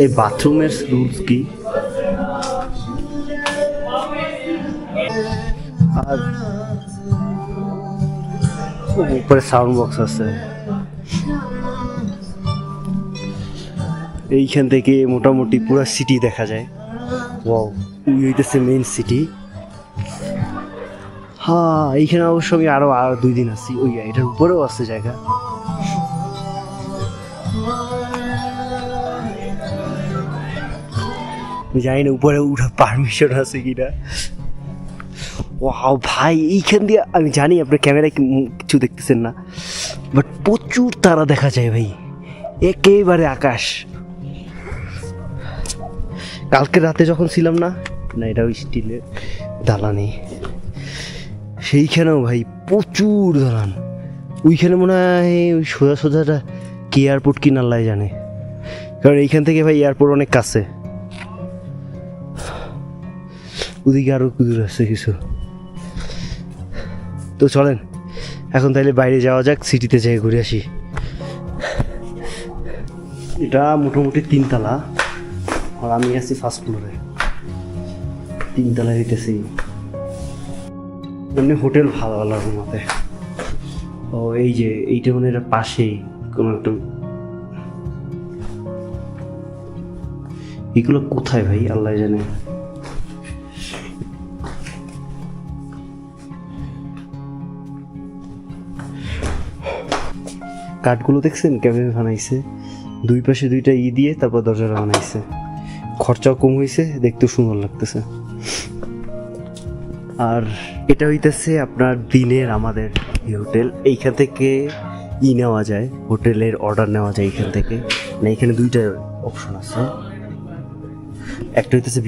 এই বাথরুমের রুলস কি? আর উপরে সাউন্ড বক্স আছে। এইখান থেকে মোটামুটি পুরো সিটি দেখা যায়। ওয়াও, ওই হইতেছে মেইন সিটি। হ্যাঁ, এইখানে অবশ্য আমি আরো 2 দিন আছি। ওই এটার উপরেও আছে জায়গা। জানি না উপরে উঠা পারমিশন আছে কিনা। ওয়াও ভাই, এইখান দিয়ে আমি জানি আপনার ক্যামেরায় কিছু দেখতেছেন না, বাট প্রচুর তারা দেখা যায় ভাই, একেবারে আকাশ। কালকে রাতে যখন ছিলাম না, এটা ওই স্টিলের দালানি, সেইখানেও ভাই প্রচুর দালান। ওইখানে মনে হয় ওই সোজা সোজাটা কি এয়ারপোর্ট কি নাল্লাই জানে, কারণ এইখান থেকে ভাই এয়ারপোর্ট অনেক কাছে। ওদিকে আরও দূর আছে কিছু। তো চলেন এখন তাইলে বাইরে যাওয়া যাক, সিটিতে যাই ঘুরে আসি। এটা মোটামুটি 3 তলা, আর আমি আছি ফার্স্ট ফ্লোরে। 3 তলায় হইতেছি। এমনি হোটেল ভালো ভালো ঘুমাতে। ও এই যে এইটা মানে এটা পাশেই কোনো একটা। এগুলো কোথায় ভাই আল্লাহ জানে। কাঠগুলো দেখছেন কেমন বানাইছে, 2 পাশে 2টা দিয়ে তারপর দরজাটা বানাইছে। খরচাও কম হয়েছে, দেখতেও সুন্দর লাগতেছে। আর এটা হইতেছে আপনার দিনের আমাদের হোটেল। এইখান থেকে নেওয়া যায়, হোটেলের অর্ডার নেওয়া যায় এইখান থেকে। না, এখানে 2টা অপশন আছে। একটা হইতেছে